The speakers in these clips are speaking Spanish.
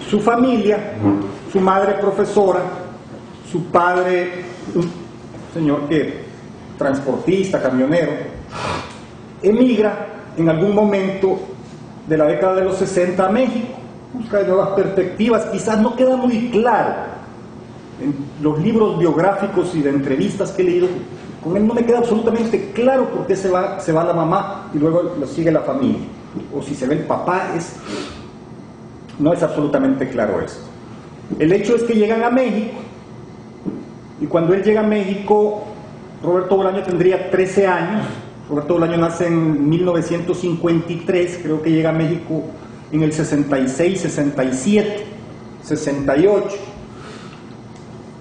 Su familia, su madre profesora, su padre un señor que transportista, camionero, emigra en algún momento de la década de los 60 a México, busca de nuevas perspectivas. Quizás no queda muy claro en los libros biográficos y de entrevistas que he leído, con él no me queda absolutamente claro por qué se va la mamá y luego lo sigue la familia, o si se ve el papá, no es absolutamente claro esto. El hecho es que llegan a México, y cuando él llega a México, Roberto Bolaño tendría 13 años. Roberto Bolaño nace en 1953, creo que llega a México en el 66, 67, 68.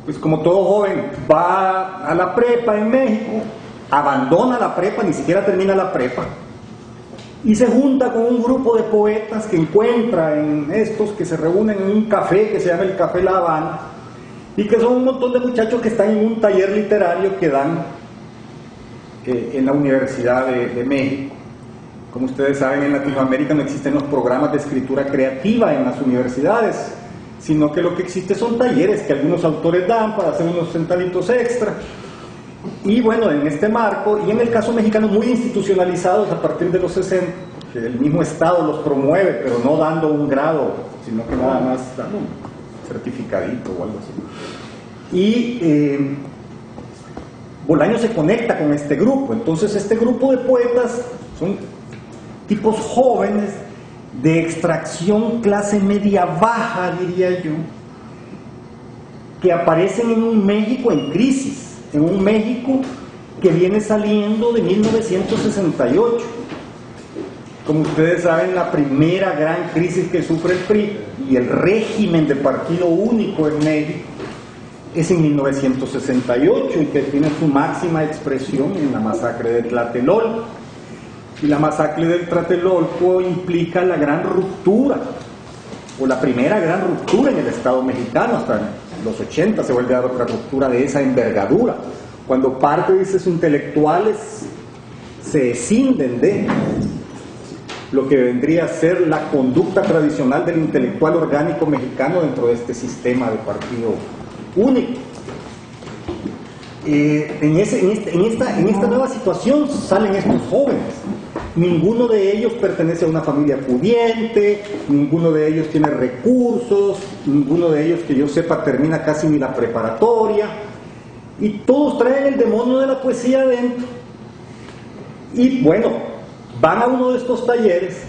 Pues como todo joven, va a la prepa en México, abandona la prepa, ni siquiera termina la prepa, y se junta con un grupo de poetas que encuentra en estos, que se reúnen en un café que se llama el Café La Habana, y que son un montón de muchachos que están en un taller literario que dan en la Universidad de México. Como ustedes saben, en Latinoamérica no existen los programas de escritura creativa en las universidades, sino que lo que existe son talleres que algunos autores dan para hacer unos centavos extra. Y bueno, en este marco, y en el caso mexicano muy institucionalizados a partir de los 60, que el mismo Estado los promueve, pero no dando un grado, sino que nada más dando un certificadito o algo así. Y Bolaño se conecta con este grupo. Entonces este grupo de poetas son tipos jóvenes de extracción clase media baja, diría yo, que aparecen en un México en crisis, en un México que viene saliendo de 1968. Como ustedes saben, la primera gran crisis que sufre el PRI y el régimen de partido único en México es en 1968, y que tiene su máxima expresión en la masacre de Tlatelolco. Y la masacre de Tlatelolco implica la gran ruptura, o la primera gran ruptura en el Estado mexicano. Hasta los 80 se vuelve a dar otra ruptura de esa envergadura, cuando parte de esos intelectuales se escinden de lo que vendría a ser la conducta tradicional del intelectual orgánico mexicano dentro de este sistema de partido único. En esta nueva situación salen estos jóvenes. Ninguno de ellos pertenece a una familia pudiente, ninguno de ellos tiene recursos, ninguno de ellos, que yo sepa, termina casi ni la preparatoria, y todos traen el demonio de la poesía adentro. Y bueno, van a uno de estos talleres,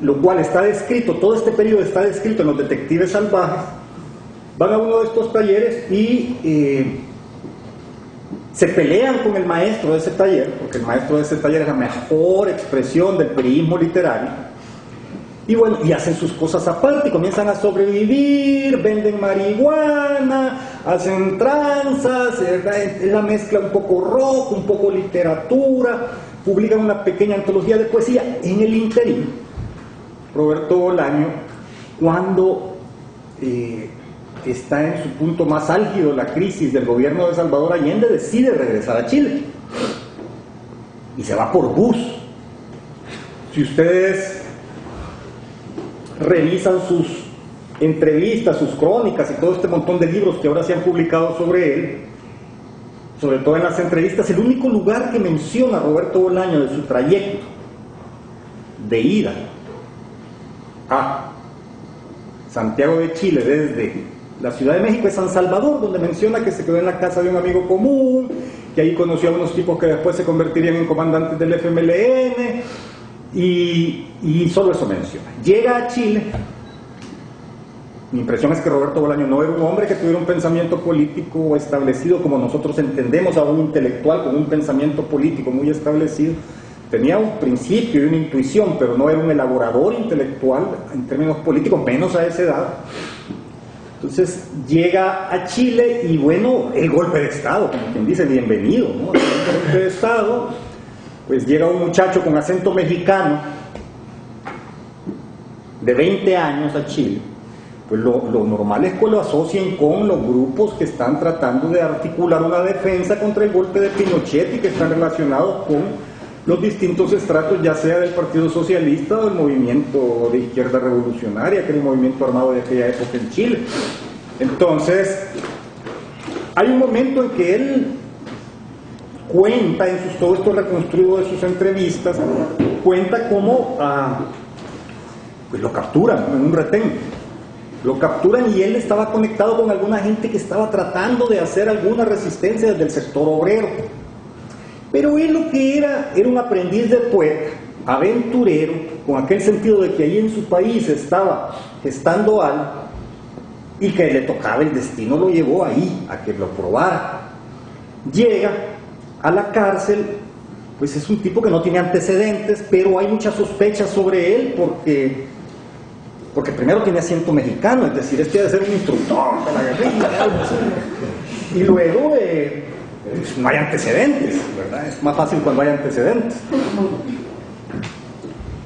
lo cual está descrito, todo este periodo está descrito en Los Detectives Salvajes. Van a uno de estos talleres y se pelean con el maestro de ese taller, porque el maestro de ese taller es la mejor expresión del periodismo literario, y bueno, y hacen sus cosas aparte, y comienzan a sobrevivir, venden marihuana, hacen tranzas, es la mezcla un poco rock, un poco literatura, publican una pequeña antología de poesía. En el interín, Roberto Bolaño, cuando está en su punto más álgido la crisis del gobierno de Salvador Allende, decide regresar a Chile y se va por bus. Si ustedes revisan sus entrevistas, sus crónicas y todo este montón de libros que ahora se han publicado sobre él, sobre todo en las entrevistas, el único lugar que menciona Roberto Bolaño de su trayecto de ida a Santiago de Chile desde la Ciudad de México es San Salvador, donde menciona que se quedó en la casa de un amigo común, que ahí conoció a unos tipos que después se convertirían en comandantes del FMLN, y solo eso menciona. Llega a Chile. Mi impresión es que Roberto Bolaño no era un hombre que tuviera un pensamiento político establecido como nosotros entendemos a un intelectual con un pensamiento político muy establecido. Tenía un principio y una intuición, pero no era un elaborador intelectual en términos políticos, menos a esa edad. Entonces llega a Chile y bueno, el golpe de Estado, como quien dice, bienvenido, ¿no? El golpe de Estado, pues llega un muchacho con acento mexicano de 20 años a Chile. Pues lo normal es que lo asocien con los grupos que están tratando de articular una defensa contra el golpe de Pinochet y que están relacionados con los distintos estratos, ya sea del Partido Socialista o del movimiento de izquierda revolucionaria, que era el movimiento armado de aquella época en Chile. Entonces, hay un momento en que él cuenta, todo esto reconstruido de sus entrevistas, cuenta cómo pues lo capturan en un retén. Lo capturan y él estaba conectado con alguna gente que estaba tratando de hacer alguna resistencia desde el sector obrero. Pero él lo que era un aprendiz de poeta, aventurero, con aquel sentido de que allí en su país estaba gestando algo y que le tocaba, el destino lo llevó ahí, a que lo probara. Llega a la cárcel, pues es un tipo que no tiene antecedentes, pero hay muchas sospechas sobre él porque primero tiene acento mexicano, es decir, este debe ser un instructor de la guerrilla, algo así. Y luego pues no hay antecedentes, ¿verdad? Es más fácil cuando hay antecedentes.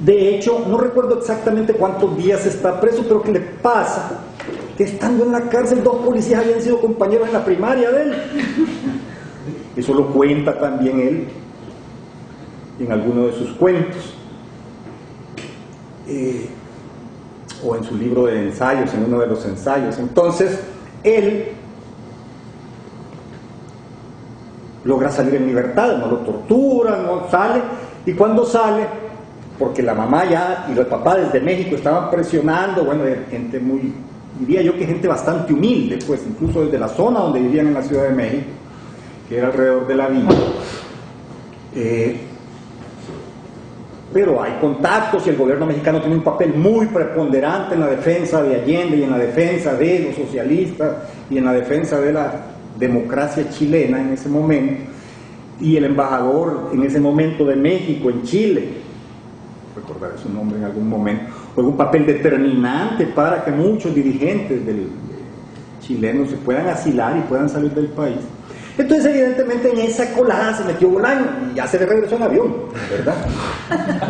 De hecho, no recuerdo exactamente cuántos días está preso, pero que le pasa que estando en la cárcel 2 policías habían sido compañeros en la primaria de él. Eso lo cuenta también él en alguno de sus cuentos. O en su libro de ensayos, en uno de los ensayos. Entonces, él logra salir en libertad, no lo torturan, no sale, y cuando sale, porque la mamá ya y el papá desde México estaban presionando, bueno, gente muy, diría yo que gente bastante humilde, pues incluso desde la zona donde vivían en la Ciudad de México, que era alrededor de la villa, pero hay contactos y el gobierno mexicano tiene un papel muy preponderante en la defensa de Allende y en la defensa de los socialistas y en la defensa de la democracia chilena en ese momento, y el embajador en ese momento de México en Chile, recordaré su nombre en algún momento, juega un papel determinante para que muchos dirigentes chilenos se puedan asilar y puedan salir del país. Entonces, evidentemente, en esa colada se metió Bolaño y ya se le regresó en avión, ¿verdad?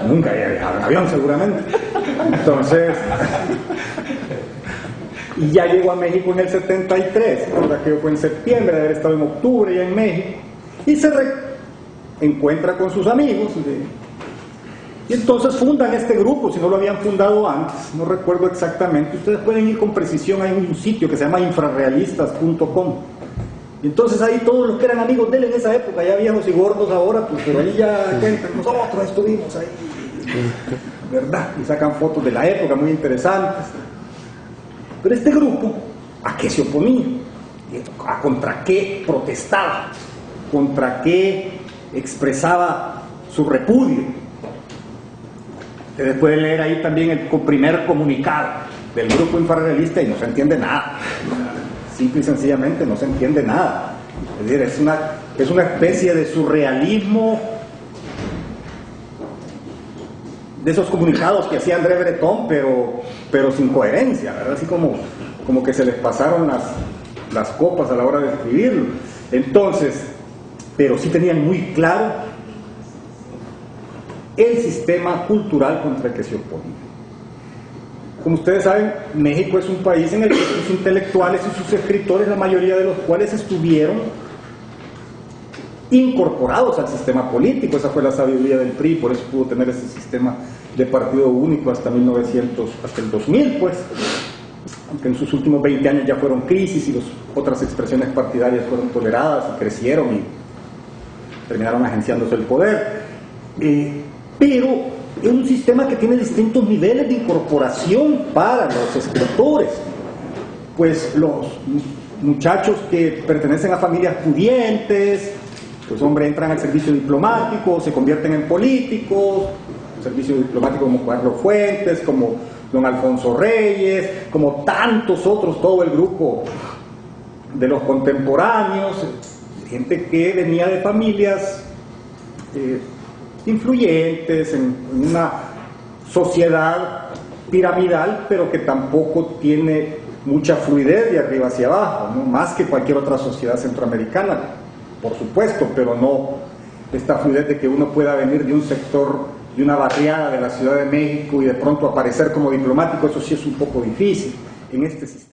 Nunca había viajado en avión, seguramente. Entonces, y ya llegó a México en el 73, ¿verdad? Que fue en septiembre, de haber estado en octubre ya en México, y se encuentra con sus amigos, y entonces fundan este grupo, si no lo habían fundado antes, no recuerdo exactamente. Ustedes pueden ir con precisión, hay un sitio que se llama infrarrealistas.com. Y entonces ahí todos los que eran amigos de él en esa época, ya viejos y gordos ahora, pues por ahí ya cuentan, nosotros estuvimos ahí, ¿verdad? Y sacan fotos de la época muy interesantes. Pero este grupo, ¿a qué se oponía? ¿Contra qué protestaba? ¿Contra qué expresaba su repudio? Ustedes pueden leer ahí también el primer comunicado del grupo infrarrealista y no se entiende nada. Simple y sencillamente no se entiende nada. Es decir, es una especie de surrealismo, de esos comunicados que hacía André Breton, pero sin coherencia, ¿verdad? Así como que se les pasaron las copas a la hora de escribirlo. Entonces, pero sí tenían muy claro el sistema cultural contra el que se oponía. Como ustedes saben, México es un país en el que sus intelectuales y sus escritores, la mayoría de los cuales estuvieron incorporados al sistema político. Esa fue la sabiduría del PRI, por eso pudo tener ese sistema de partido único hasta el 2000, pues, aunque en sus últimos 20 años ya fueron crisis y otras expresiones partidarias fueron toleradas y crecieron y terminaron agenciándose el poder. Pero es un sistema que tiene distintos niveles de incorporación para los escritores. Pues los muchachos que pertenecen a familias pudientes, pues hombre, entran al servicio diplomático, se convierten en políticos, servicio diplomático como Carlos Fuentes, como don Alfonso Reyes, como tantos otros, todo el grupo de los contemporáneos, gente que venía de familias influyentes en una sociedad piramidal, pero que tampoco tiene mucha fluidez de arriba hacia abajo, ¿no? Más que cualquier otra sociedad centroamericana, por supuesto, pero no esta fluidez de que uno pueda venir de un sector, de una barriada de la Ciudad de México y de pronto aparecer como diplomático. Eso sí es un poco difícil en este sistema.